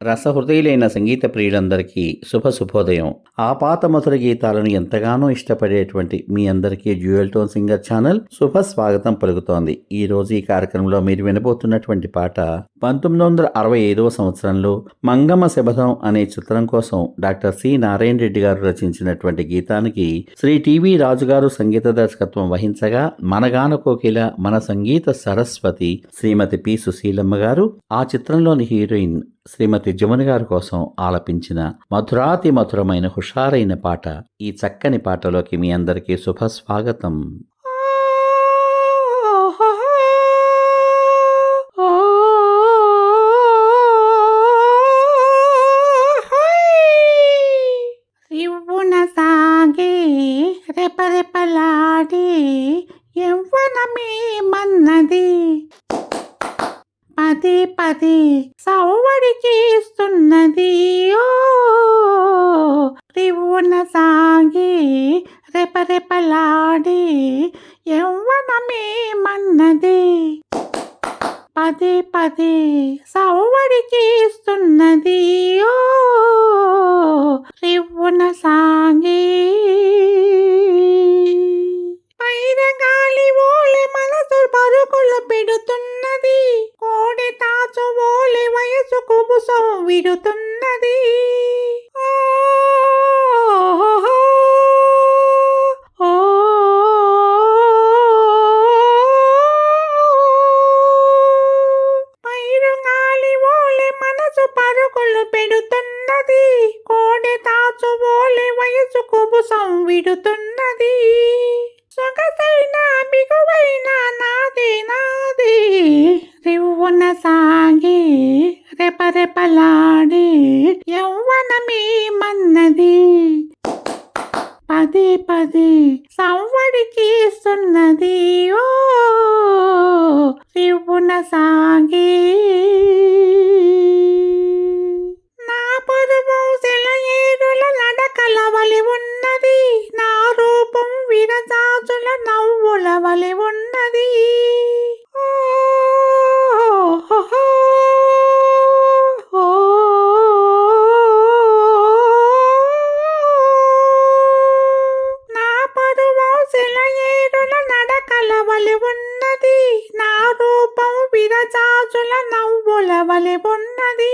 రసహృదయులైన సంగీత ప్రియులందరికీ శుభోదయం. ఆపాత మధుర గీతాలను ఎంతగానో ఇష్టపడేటువంటి మీ అందరికీ డ్యూయల్ టోన్ సింగర్ ఛానల్ శుభ స్వాగతం పలుకుతోంది. ఈ రోజు ఈ కార్యక్రమంలో మీరు వినబోతున్నటువంటి పాట 1965 సంవత్సరంలో మంగమ్మ శబదం అనే చిత్రం కోసం డాక్టర్ సి నారాయణ రెడ్డి గారు రచించినటువంటి గీతానికి శ్రీ టివి రాజు గారు సంగీత దర్శకత్వం వహించగా, మనగాన కోకిల మన సంగీత సరస్వతి శ్రీమతి పి సుశీలమ్మ గారు, ఆ చిత్రంలోని హీరోయిన్ శ్రీమతి జముని గారి కోసం ఆలపించిన మధురాతి మధురమైన హుషారైన పాట. ఈ చక్కని పాటలోకి మీ అందరికీ శుభ స్వాగతం. రెపరెపలాడి యవ్వనమే మన్నది, పది పది సవ్వడి చేస్తున్నది. ఓ రివ్వున సాగి రెపరెపలాడి యవ్వనమే మన్నది, పది పది సవ్వడి చేస్తున్నది. ఓ రివ్వున సాగి పైరగాలి ఓలే మనసు పరుగులు పెడుతున్నది, కోడి తాచు ఓలే వయసు కుబుసం విడుతున్నది. పైరగాలి ఓలే మనసు పరుగులు పెడుతున్నది, కోడి తాచు ఓలే వయసు కుబుసం విడుతున్నది. సొగసైన బిగువైన నాదే నాదే రివ్వున సాగి రెపరెపలాడి యవ్వనమే మన్నది, పదే పదే సవ్వడి చేస్తున్నది. ఓ రివ్వున సాగి నా పరువు సెలయేరుల నడకల వలి ఉన్నది, నా రూపం విరజాజుల నవ్వుల వలి ఉన్నది. నా పరువు సెలయేరుల నడకల వలి ఉన్నది, నా రూపం విరజాజుల నవ్వుల వలి ఉన్నది.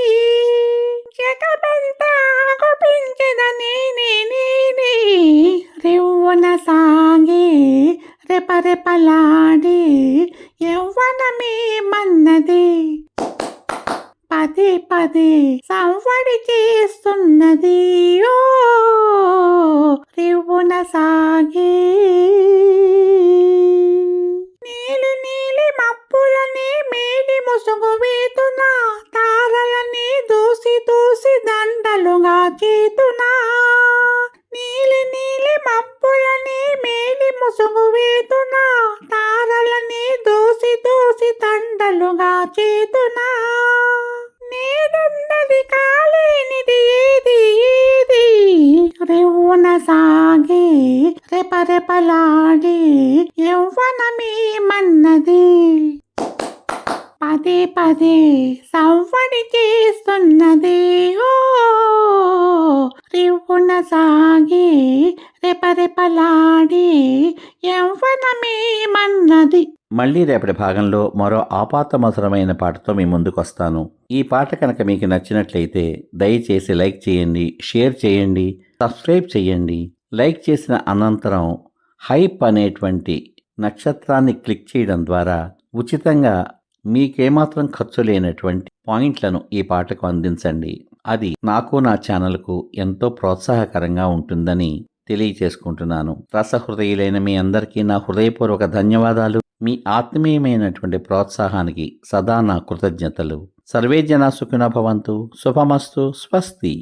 జగమంతా గుపించెదని నేనే రివ్వున సాగి రెపరెపలాడి యవ్వనమే మన్నది, పదే పదే సవ్వడి చేస్తున్నది. ఓ రివ్వున సాగి నీలి నీలి మప్పులని మేలి ముసుగు వేతునా, తారలని దూసి దూసి దండలుగా చేతునా. నీలి నీలి మప్పులని మేలి ముసుగు వేతునా, తారలని దూసి దూసి దండలుగా చేతునా. నేనున్నది కాలేనిది ఏది ఏది రివ్వున సాగి రెపరెపలాడి యవ్వనమే మన్నది, పదే పదే సవ్వడి చేస్తున్నది. ఓ రివ్వున సాగి రెపరెపలాడి యవ్వనమే మన్నది. మళ్ళీ రేపటి భాగంలో మరో ఆపాత మధురమైన పాటతో మీ ముందుకొస్తాను. ఈ పాట కనుక మీకు నచ్చినట్లయితే దయచేసి లైక్ చేయండి, షేర్ చేయండి, సబ్స్క్రైబ్ చేయండి. లైక్ చేసిన అనంతరం హైప్ అనేటువంటి నక్షత్రాన్ని క్లిక్ చేయడం ద్వారా ఉచితంగా మీకేమాత్రం ఖర్చు లేనటువంటి పాయింట్లను ఈ పాటకు అందించండి. అది నాకు నా ఛానల్కు ఎంతో ప్రోత్సాహకరంగా ఉంటుందని తెలియచేసుకుంటున్నాను. రసహృదయులైన మీ అందరికీ నా హృదయపూర్వక ధన్యవాదాలు. మీ ఆత్మీయమైనటువంటి ప్రోత్సాహానికి సదా నా కృతజ్ఞతలు. సర్వే జనా సుఖినో భవంతు. శుభమస్తు. స్వస్తి.